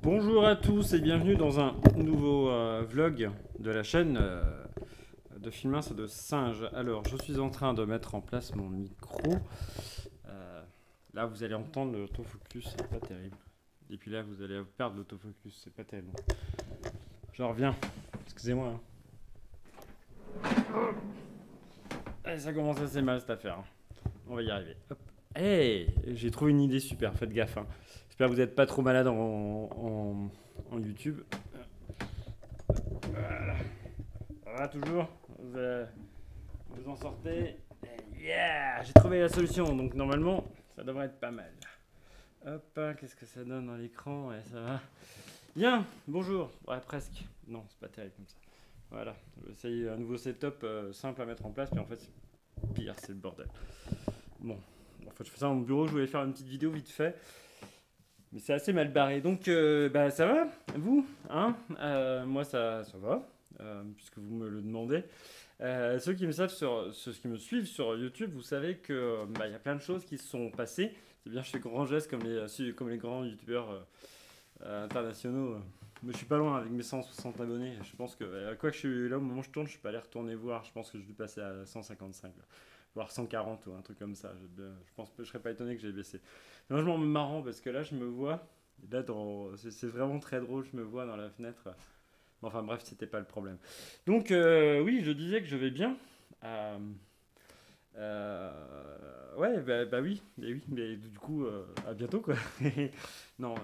Bonjour à tous et bienvenue dans un nouveau vlog de la chaîne de Filmince de Singe. Alors, je suis en train de mettre en place mon micro. Euh, Là, vous allez entendre l'autofocus, c'est pas terrible. Et puis là, vous allez perdre l'autofocus, c'est pas terrible. Je reviens. Excusez-moi. Allez, ça commence assez mal cette affaire. On va y arriver. Hop. Hey, j'ai trouvé une idée super, faites gaffe. J'espère que vous n'êtes pas trop malade en YouTube. Voilà. Ça va toujours vous en sortez. Yeah, j'ai trouvé la solution, donc normalement, ça devrait être pas mal. Hop, qu'est-ce que ça donne dans l'écran? Ouais, ça va. Bien, bonjour. Ouais, presque. Non, c'est pas terrible comme ça. Voilà, j'essaye un nouveau setup simple à mettre en place, puis en fait, c'est pire, c'est le bordel. Bon, en fait, je fais ça dans mon bureau, je voulais faire une petite vidéo vite fait. Mais c'est assez mal barré. Donc, bah, ça va, vous hein Moi, ça va, puisque vous me le demandez. Ceux qui me savent ceux qui me suivent sur YouTube, vous savez que bah, y a plein de choses qui se sont passées. C'est bien, je fais grand geste comme les grands youtubeurs internationaux. Mais je suis pas loin avec mes 160 abonnés. Je pense que, quoi que je suis là au moment où je tourne, je suis pas allé retourner voir. Je pense que je vais passer à 155, là. Voire 140 ou un truc comme ça. Je pense que je serais pas étonné que j'ai baissé. C'est vraiment marrant parce que là, je me vois. Là, c'est vraiment très drôle. Je me vois dans la fenêtre. Enfin bref, c'était pas le problème. Donc oui, je disais que je vais bien. Euh, ouais, bah oui, mais du coup, à bientôt quoi. Non,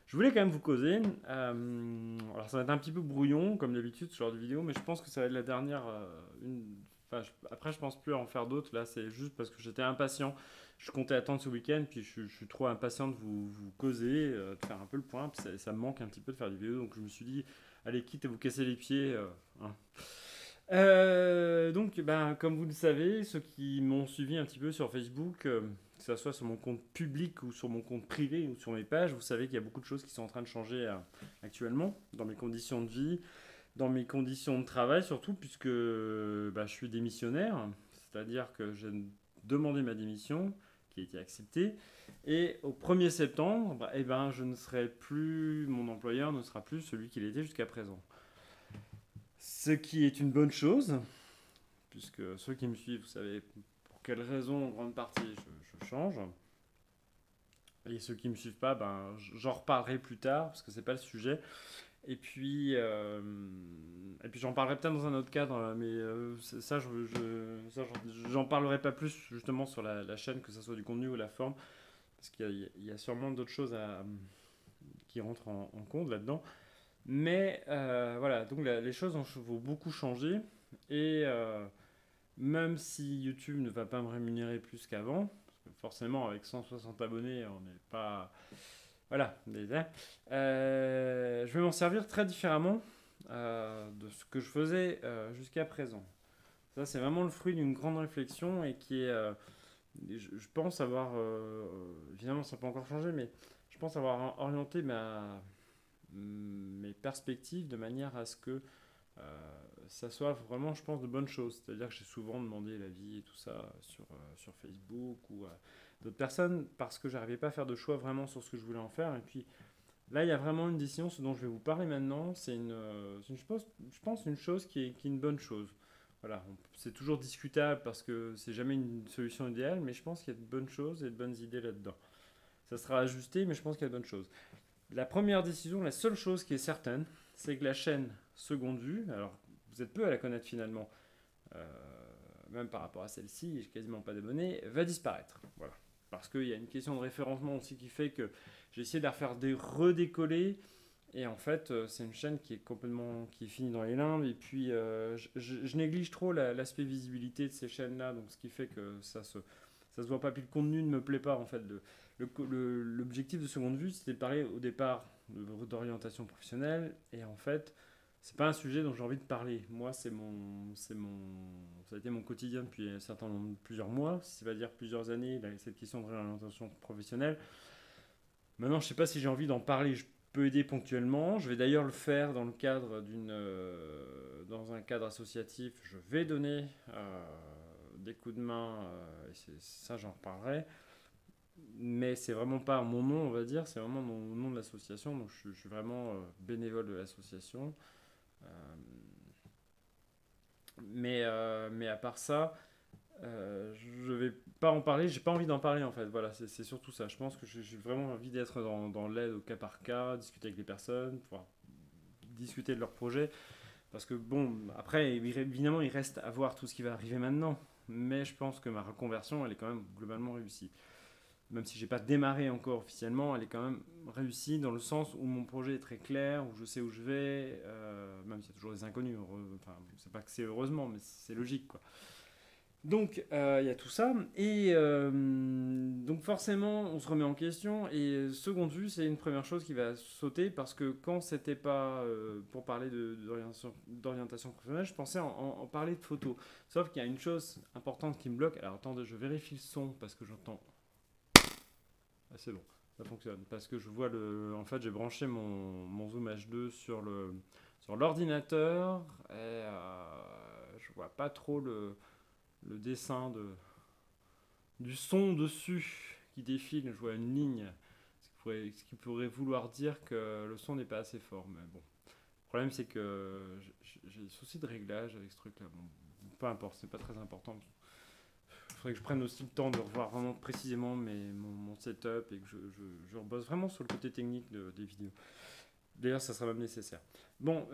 je voulais quand même vous causer. Alors ça va être un petit peu brouillon comme d'habitude ce genre de vidéo, mais je pense que ça va être la dernière. Enfin, après, je pense plus à en faire d'autres. Là, c'est juste parce que j'étais impatient. Je comptais attendre ce week-end, puis je suis trop impatient de vous causer, de faire un peu le point. Puis ça me manque un petit peu de faire des vidéos, donc je me suis dit, allez, quitte à vous casser les pieds. Hein. Donc, ben, comme vous le savez, ceux qui m'ont suivi un petit peu sur Facebook, que ce soit sur mon compte public ou sur mon compte privé ou sur mes pages, vous savez qu'il y a beaucoup de choses qui sont en train de changer actuellement dans mes conditions de vie, dans mes conditions de travail surtout, puisque bah, je suis démissionnaire, c'est-à-dire que j'ai demandé ma démission, qui a été acceptée, et au 1er septembre, bah, eh ben, je ne serai plus, mon employeur ne sera plus celui qu'il était jusqu'à présent. Ce qui est une bonne chose, puisque ceux qui me suivent, vous savez pour quelles raisons, en grande partie, je change. Et ceux qui ne me suivent pas, ben, j'en reparlerai plus tard, parce que c'est pas le sujet. Et puis j'en parlerai peut-être dans un autre cadre, mais j'en parlerai pas plus justement sur la chaîne, que ce soit du contenu ou la forme, parce qu'il y a sûrement d'autres choses qui rentrent en compte là-dedans. Mais voilà, donc les choses vont beaucoup changer. Et même si YouTube ne va pas me rémunérer plus qu'avant, parce que forcément avec 160 abonnés, on n'est pas... Voilà, je vais m'en servir très différemment de ce que je faisais jusqu'à présent. Ça, c'est vraiment le fruit d'une grande réflexion et qui est... je pense avoir... évidemment, ça peut encore changer, mais je pense avoir orienté mes perspectives de manière à ce que ça soit vraiment, je pense, de bonnes choses. C'est-à-dire que j'ai souvent demandé l'avis et tout ça sur Facebook ou à d'autres personnes parce que j'arrivais pas à faire de choix vraiment sur ce que je voulais en faire. Et puis là, il y a vraiment une décision, ce dont je vais vous parler maintenant. Je pense, une chose qui est une bonne chose. Voilà, c'est toujours discutable parce que c'est jamais une solution idéale, mais je pense qu'il y a de bonnes choses et de bonnes idées là-dedans. Ça sera ajusté, mais je pense qu'il y a de bonnes choses. La première décision, la seule chose qui est certaine, c'est que la chaîne Seconde Vue, alors vous êtes peu à la connaître finalement, euh, même par rapport à celle-ci, j'ai quasiment pas d'abonnés, va disparaître. Voilà. Parce qu'il y a une question de référencement aussi qui fait que j'ai essayé de la refaire redécoller. Et en fait, c'est une chaîne qui est finie dans les limbes. Et puis, je néglige trop l'aspect visibilité de ces chaînes-là. Donc, ce qui fait que ça se voit pas. Puis le contenu ne me plaît pas en fait. L'objectif de Seconde Vue, c'était de parler au départ d'orientation professionnelle. Et en fait, c'est pas un sujet dont j'ai envie de parler. Moi, ça a été mon quotidien depuis plusieurs mois, si ça veut dire plusieurs années, cette question de réorientation professionnelle. Maintenant, je sais pas si j'ai envie d'en parler peux aider ponctuellement. Je vais d'ailleurs le faire dans le cadre dans un cadre associatif. Je vais donner des coups de main, et ça j'en reparlerai. Mais c'est vraiment pas mon nom, on va dire, c'est vraiment mon nom de l'association. Donc je suis vraiment bénévole de l'association. Euh, mais à part ça, je vais pas en parler, j'ai pas envie d'en parler en fait. Voilà, c'est surtout ça. Je pense que j'ai vraiment envie d'être dans l'aide au cas par cas, discuter avec les personnes, pouvoir discuter de leurs projets. Parce que bon, après, évidemment, il reste à voir tout ce qui va arriver maintenant. Mais je pense que ma reconversion, elle est quand même globalement réussie. Même si j'ai pas démarré encore officiellement, elle est quand même réussie dans le sens où mon projet est très clair, où je sais où je vais, même s'il y a toujours des inconnus. Enfin, c'est pas que c'est heureusement, mais c'est logique quoi. Donc il y a tout ça et donc forcément on se remet en question et seconde vue c'est une première chose qui va sauter parce que quand c'était pas pour parler d'orientation professionnelle je pensais en parler de photos sauf qu'il y a une chose importante qui me bloque. Alors attendez, je vérifie le son parce que j'entends. Ah c'est bon, ça fonctionne parce que je vois en fait j'ai branché mon Zoom H2 sur l'ordinateur et je vois pas trop le dessin du son dessus qui défile. Je vois une ligne, ce qui pourrait vouloir dire que le son n'est pas assez fort. Mais bon, le problème c'est que j'ai des soucis de réglage avec ce truc-là. Bon, peu importe, c'est pas très important. Il faudrait que je prenne aussi le temps de revoir vraiment précisément mon setup et que je rebosse vraiment sur le côté technique des vidéos. D'ailleurs, ça sera même nécessaire. Bon,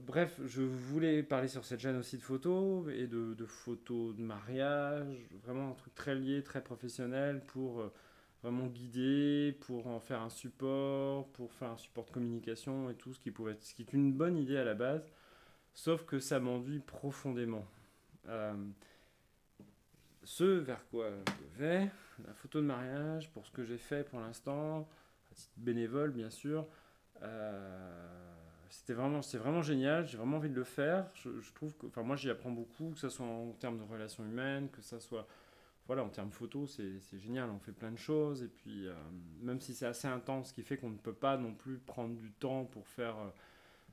bref, je voulais parler sur cette chaîne aussi de photos et de photos de mariage, vraiment un truc très lié, très professionnel pour vraiment guider, pour en faire un support, pour faire un support de communication et tout, ce qui est une bonne idée à la base, sauf que ça m'ennuie profondément. Euh, ce vers quoi je vais, la photo de mariage, pour ce que j'ai fait pour l'instant, à titre bénévole bien sûr, c'est vraiment génial, j'ai vraiment envie de le faire. Je trouve que, enfin moi j'y apprends beaucoup, que ce soit en termes de relations humaines, que ça soit, voilà, en termes photo, c'est génial, on fait plein de choses, et puis même si c'est assez intense, ce qui fait qu'on ne peut pas non plus prendre du temps pour faire,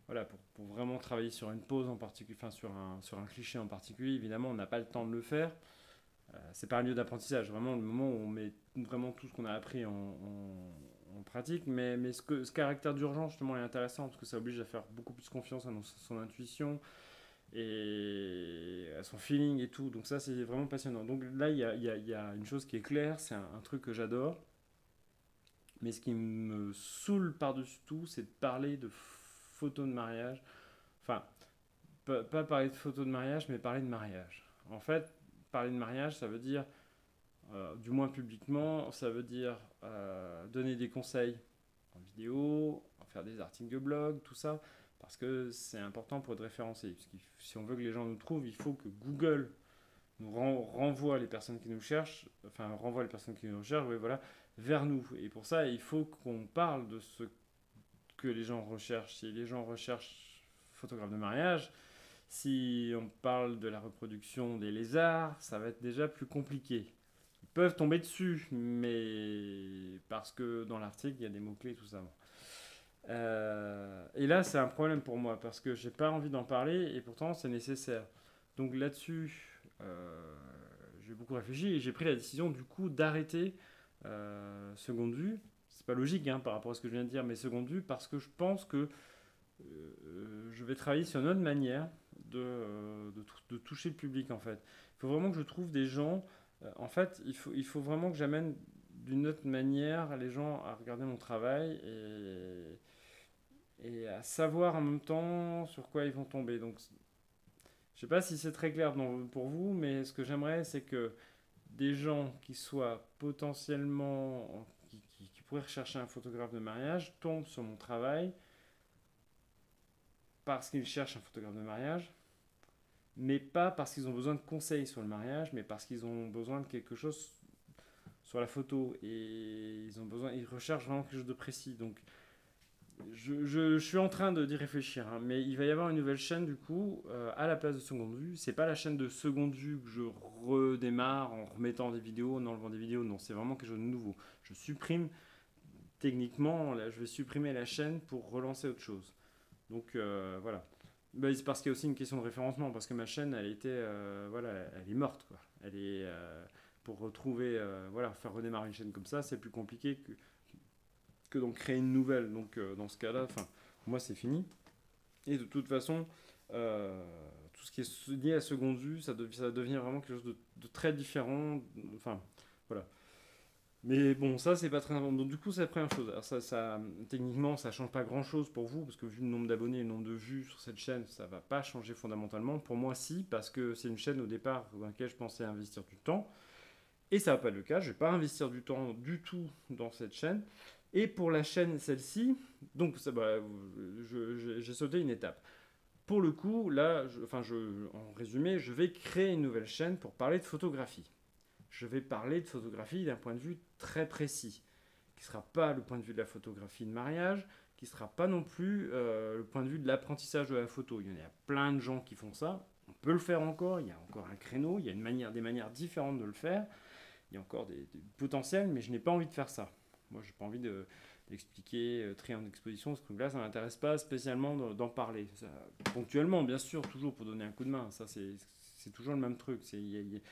voilà, pour vraiment travailler sur une pose en particulier, enfin sur un cliché en particulier, évidemment on n'a pas le temps de le faire. C'est pas un lieu d'apprentissage, vraiment le moment où on met vraiment tout ce qu'on a appris en pratique, mais ce caractère d'urgence justement est intéressant parce que ça oblige à faire beaucoup plus confiance à son intuition et à son feeling et tout, donc ça c'est vraiment passionnant. Donc là il y a une chose qui est claire, c'est un truc que j'adore, mais ce qui me saoule par-dessus tout c'est de parler de photos de mariage, enfin pas parler de photos de mariage mais parler de mariage. En fait, parler de mariage ça veut dire du moins publiquement, ça veut dire donner des conseils en vidéo, faire des articles de blog, tout ça, parce que c'est important pour être référencé. Parce que si on veut que les gens nous trouvent, il faut que Google nous renvoie les personnes qui nous cherchent, enfin renvoie les personnes qui nous cherchent, oui, voilà, vers nous. Et pour ça, il faut qu'on parle de ce que les gens recherchent. Si les gens recherchent photographe de mariage, si on parle de la reproduction des lézards, ça va être déjà plus compliqué. Ils peuvent tomber dessus, mais parce que dans l'article, il y a des mots-clés, tout ça. Et là, c'est un problème pour moi, parce que j'ai pas envie d'en parler, et pourtant, c'est nécessaire. Donc là-dessus, j'ai beaucoup réfléchi, et j'ai pris la décision, du coup, d'arrêter Seconde Vue. C'est pas logique par rapport à ce que je viens de dire, mais Seconde Vue, parce que je pense que je vais travailler sur une autre manière de toucher le public, en fait. Il faut vraiment que je trouve des gens. En fait, il faut vraiment que j'amène d'une autre manière les gens à regarder mon travail et à savoir en même temps sur quoi ils vont tomber. Donc, je sais pas si c'est très clair pour vous, mais ce que j'aimerais, c'est que des gens qui soient potentiellement, qui pourraient rechercher un photographe de mariage, tombent sur mon travail parce qu'ils cherchent un photographe de mariage, mais pas parce qu'ils ont besoin de conseils sur le mariage, mais parce qu'ils ont besoin de quelque chose sur la photo et ils recherchent vraiment quelque chose de précis. Donc, je suis en train d'y réfléchir, mais il va y avoir une nouvelle chaîne du coup à la place de Seconde Vue. C'est pas la chaîne de Seconde Vue que je redémarre en remettant des vidéos, en enlevant des vidéos. Non, c'est vraiment quelque chose de nouveau. Je supprime techniquement, là, je vais supprimer la chaîne pour relancer autre chose. Donc voilà. Bah, c'est parce qu'il y a aussi une question de référencement, parce que ma chaîne, elle était, voilà, elle est morte, quoi. Elle est, pour retrouver, voilà, faire redémarrer une chaîne comme ça, c'est plus compliqué que d'en créer une nouvelle. Donc dans ce cas-là, enfin, moi c'est fini. Et de toute façon, tout ce qui est lié à seconde vue, ça devient vraiment quelque chose de très différent. Enfin, voilà. Mais bon, ça, c'est pas très important. Donc, du coup, c'est la première chose. Alors, techniquement, ça change pas grand chose pour vous, parce que vu le nombre d'abonnés et le nombre de vues sur cette chaîne, ça va pas changer fondamentalement. Pour moi, si, parce que c'est une chaîne au départ dans laquelle je pensais investir du temps. Et ça va pas être le cas. Je vais pas investir du temps du tout dans cette chaîne. Et pour la chaîne, celle-ci, donc, ça, bah, j'ai sauté une étape. Pour le coup, là, en résumé, je vais créer une nouvelle chaîne pour parler de photographie. Je vais parler de photographie d'un point de vue très précis, qui ne sera pas le point de vue de la photographie de mariage, qui ne sera pas non plus le point de vue de l'apprentissage de la photo. Il y a plein de gens qui font ça. On peut le faire encore, il y a encore un créneau, il y a des manières différentes de le faire. Il y a encore des potentiels, mais je n'ai pas envie de faire ça. Moi, je n'ai pas envie d'expliquer, trier en exposition, ce truc-là, ça ne m'intéresse pas spécialement d'en parler. Ça, ponctuellement, bien sûr, toujours pour donner un coup de main. Ça, c'est toujours le même truc. Il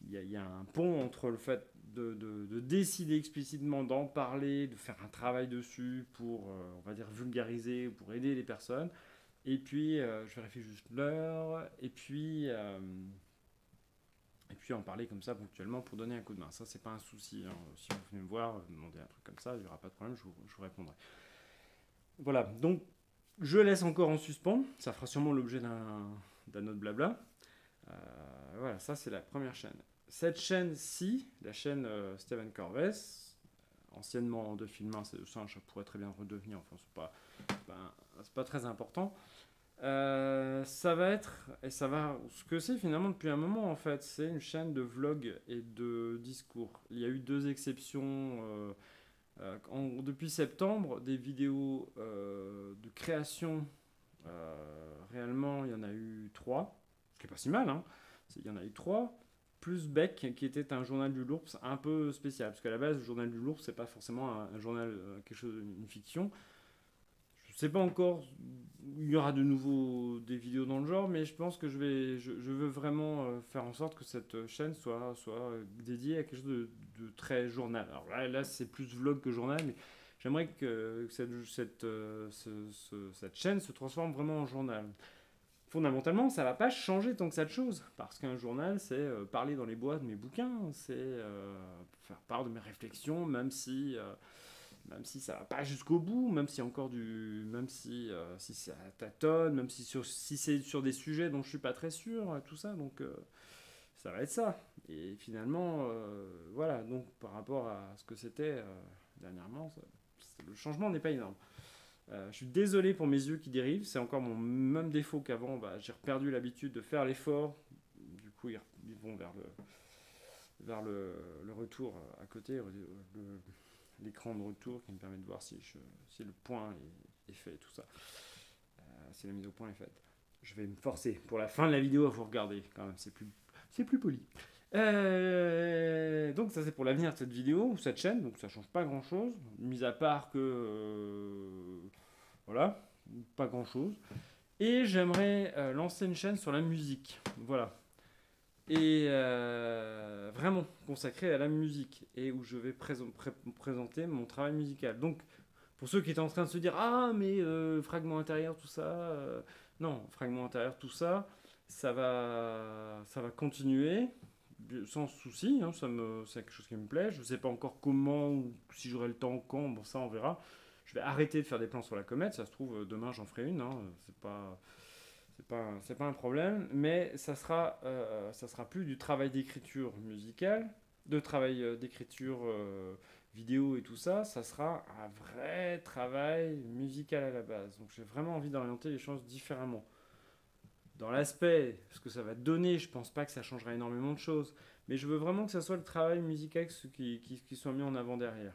y a un pont entre le fait de décider explicitement d'en parler, de faire un travail dessus pour, on va dire, vulgariser, pour aider les personnes. Et puis, je vérifie juste l'heure. Et puis en parler comme ça ponctuellement pour donner un coup de main. Ça, c'est pas un souci, hein. Si vous venez me voir, demander un truc comme ça, il n'y aura pas de problème, je vous répondrai. Voilà, donc je laisse encore en suspens. Ça fera sûrement l'objet d'un autre blabla. Voilà, ça c'est la première chaîne. Cette chaîne-ci, la chaîne Steven Corvès, anciennement de film 1, ça pourrait très bien redevenir, enfin c'est pas très important. Ça va être, et ça va, ce que c'est finalement depuis un moment en fait, c'est une chaîne de vlog et de discours. Il y a eu deux exceptions depuis septembre, des vidéos de création. Réellement, il y en a eu trois, ce qui est pas si mal, hein. Il y en a eu trois, plus Beck, qui était un journal du Lourps un peu spécial, parce qu'à la base, le journal du Lourps, c'est pas forcément un journal, quelque chose, une fiction. Je sais pas encore, il y aura de nouveau des vidéos dans le genre, mais je pense que je veux vraiment faire en sorte que cette chaîne soit dédiée à quelque chose de très journal. Alors là c'est plus vlog que journal, mais j'aimerais que cette chaîne se transforme vraiment en journal. Fondamentalement, ça va pas changer tant que ça de choses, parce qu'un journal, c'est parler dans les bois de mes bouquins, c'est faire part de mes réflexions, même si ça va pas jusqu'au bout, même si encore même si ça tâtonne, même si c'est sur des sujets dont je suis pas très sûr, tout ça, donc ça va être ça. Et finalement, voilà, donc par rapport à ce que c'était dernièrement, le changement n'est pas énorme. Je suis désolé pour mes yeux qui dérivent, c'est encore mon même défaut qu'avant. Bah, j'ai perdu l'habitude de faire l'effort. Du coup, ils vont vers le retour à côté, l'écran de retour qui me permet de voir si le point est fait et tout ça. Si la mise au point est faite. Je vais me forcer pour la fin de la vidéo à vous regarder quand même, c'est plus poli. Donc ça c'est pour l'avenir de cette vidéo ou cette chaîne, donc ça change pas grand chose, mis à part que voilà, pas grand chose. Et j'aimerais lancer une chaîne sur la musique, voilà. Et vraiment consacrée à la musique et où je vais présenter mon travail musical. Donc pour ceux qui étaient en train de se dire ah mais fragment intérieur tout ça, non fragment intérieur tout ça, ça va continuer sans souci, hein, c'est quelque chose qui me plaît. Je ne sais pas encore comment ou si j'aurai le temps quand, bon ça on verra. Je vais arrêter de faire des plans sur la comète, ça se trouve demain j'en ferai une, hein, c'est pas un problème, mais ça sera plus du travail d'écriture musicale, de travail d'écriture vidéo et tout ça, ça sera un vrai travail musical à la base. Donc j'ai vraiment envie d'orienter les choses différemment. Dans l'aspect, ce que ça va donner, je pense pas que ça changera énormément de choses, mais je veux vraiment que ça soit le travail musical qui soit mis en avant derrière.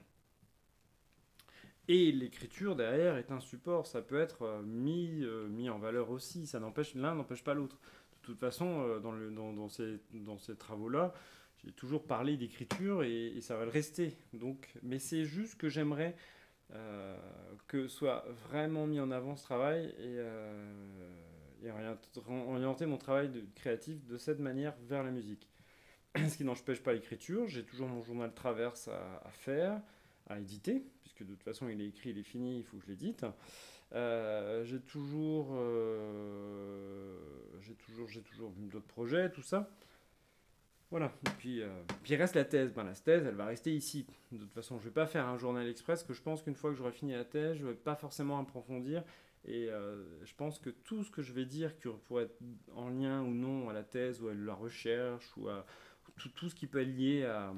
Et l'écriture derrière est un support, ça peut être mis en valeur aussi, l'un n'empêche pas l'autre. De toute façon, dans ces travaux-là, j'ai toujours parlé d'écriture et ça va le rester. Donc, mais c'est juste que j'aimerais que soit vraiment mis en avant ce travail et orienter mon travail de créatif de cette manière vers la musique. Ce qui n'empêche pas l'écriture, j'ai toujours mon journal Traverse à faire, à éditer, puisque de toute façon il est écrit, il est fini, il faut que je l'édite. J'ai toujours d'autres projets, tout ça. Voilà. Et puis il reste la thèse. Ben, la thèse, elle va rester ici. De toute façon, je ne vais pas faire un journal express, que je pense qu'une fois que j'aurai fini la thèse, je ne vais pas forcément approfondir. Et je pense que tout ce que je vais dire qui pourrait être en lien ou non à la thèse ou à la recherche ou à tout ce qui peut être lié à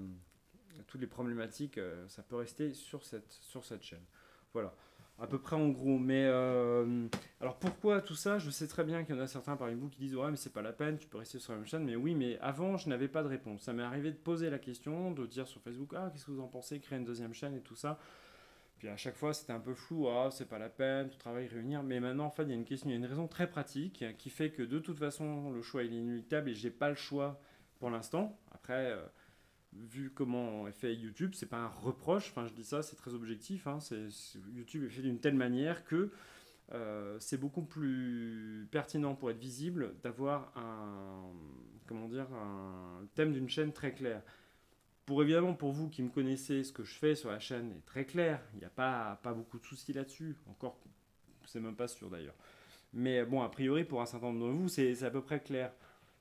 toutes les problématiques, ça peut rester sur cette chaîne. Voilà, à peu près en gros. Mais alors pourquoi tout ça? Je sais très bien qu'il y en a certains parmi vous qui disent ouais mais c'est pas la peine, tu peux rester sur la même chaîne. Mais oui, mais avant je n'avais pas de réponse. Ça m'est arrivé de poser la question, de dire sur Facebook ah qu'est-ce que vous en pensez, créer une deuxième chaîne et tout ça. Puis à chaque fois c'était un peu flou, ah c'est pas la peine, tout travail réunir. Mais maintenant en fait il y a une question, il y a une raison très pratique qui fait que de toute façon le choix il est inéluctable et j'ai pas le choix pour l'instant. Après vu comment est fait YouTube, c'est pas un reproche, enfin je dis ça, c'est très objectif, hein, YouTube est fait d'une telle manière que c'est beaucoup plus pertinent pour être visible d'avoir comment dire, un thème d'une chaîne très clair. Évidemment, pour vous qui me connaissez, ce que je fais sur la chaîne est très clair, il n'y a pas beaucoup de soucis là-dessus, encore, c'est même pas sûr d'ailleurs. Mais bon, a priori, pour un certain nombre de vous, c'est à peu près clair.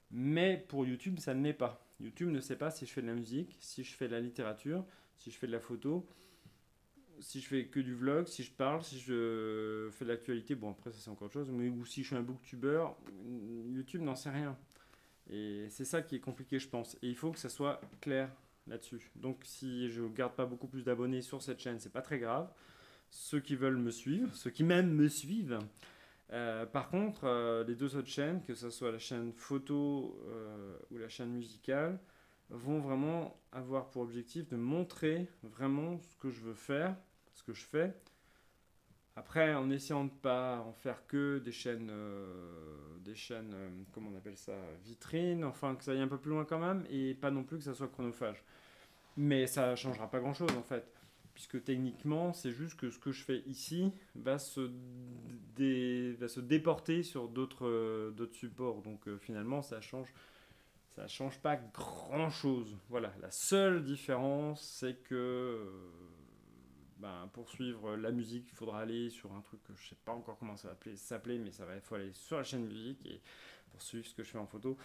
Mais pour YouTube, ça ne l'est pas. YouTube ne sait pas si je fais de la musique, si je fais de la littérature, si je fais de la photo, si je fais que du vlog, si je parle, si je fais de l'actualité. Bon, après, ça c'est encore autre chose. Mais ou si je suis un booktuber, YouTube n'en sait rien. Et c'est ça qui est compliqué, je pense. Et il faut que ça soit clair là-dessus. Donc, si je garde pas beaucoup plus d'abonnés sur cette chaîne, c'est pas très grave. Ceux qui veulent me suivre, ceux qui même me suivent, par contre, les deux autres chaînes, que ce soit la chaîne photo ou la chaîne musicale, vont vraiment avoir pour objectif de montrer vraiment ce que je veux faire, ce que je fais. Après, en essayant de ne pas en faire que des chaînes, comment on appelle ça, vitrines, enfin que ça aille un peu plus loin quand même, et pas non plus que ça soit chronophage. Mais ça ne changera pas grand-chose en fait, puisque techniquement, c'est juste que ce que je fais ici va se déporter sur d'autres supports. Donc finalement, ça change pas grand-chose. Voilà, la seule différence, c'est que pour suivre la musique, il faudra aller sur un truc que je sais pas encore comment ça va s'appeler, mais il faut aller sur la chaîne musique et pour suivre ce que je fais en photo.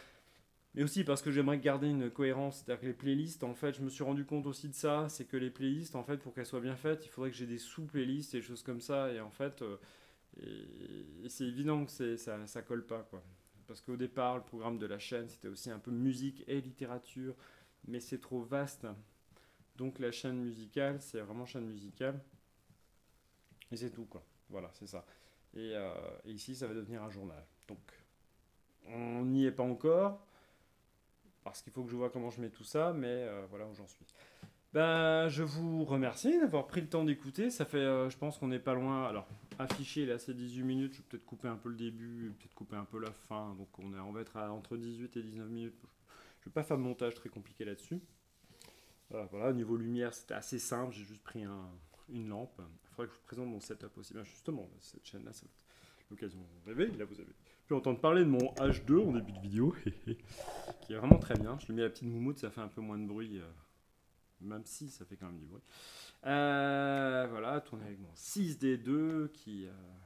Mais aussi parce que j'aimerais garder une cohérence, c'est-à-dire que les playlists, en fait, je me suis rendu compte aussi de ça, c'est que les playlists, en fait, pour qu'elles soient bien faites, il faudrait que j'ai des sous-playlists et des choses comme ça, et en fait, et c'est évident que ça colle pas, quoi. Parce qu'au départ, le programme de la chaîne, c'était aussi un peu musique et littérature, mais c'est trop vaste. Donc la chaîne musicale, c'est vraiment chaîne musicale, et c'est tout, quoi. Voilà, c'est ça. Et ici, ça va devenir un journal. Donc, on n'y est pas encore, parce qu'il faut que je vois comment je mets tout ça, mais voilà où j'en suis. Ben, je vous remercie d'avoir pris le temps d'écouter. Ça fait, je pense qu'on n'est pas loin. Alors, affiché là, c'est 18 minutes. Je vais peut-être couper un peu le début, peut-être couper un peu la fin. Donc, on va être entre 18 et 19 minutes. Je ne vais pas faire de montage très compliqué là-dessus. Voilà, au niveau lumière, c'était assez simple. J'ai juste pris une lampe. Il faudrait que je vous présente mon setup aussi. Ben, justement, cette chaîne-là, ça va être l'occasion de rêver. Là, vous avez pu entendre parler de mon H2 en début de vidéo, qui est vraiment très bien. Je lui mets la petite moumoute, ça fait un peu moins de bruit. Même si ça fait quand même du bruit. Voilà, tourner avec mon 6D2,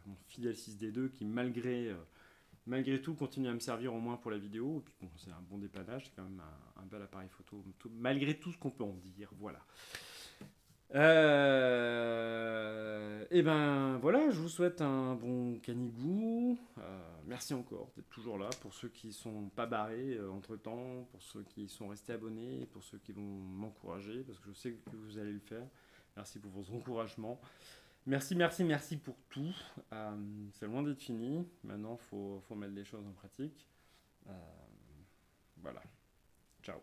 mon fidèle 6D2 qui malgré tout continue à me servir au moins pour la vidéo. Et puis bon, c'est un bon dépannage, c'est quand même un bel appareil photo, malgré tout ce qu'on peut en dire. Voilà. Et ben voilà, je vous souhaite un bon canigou. Merci encore d'être toujours là. Pour ceux qui sont pas barrés entre temps, pour ceux qui sont restés abonnés, pour ceux qui vont m'encourager, parce que je sais que vous allez le faire. Merci pour vos encouragements. Merci pour tout. C'est loin d'être fini. Maintenant, faut mettre les choses en pratique. Voilà. Ciao.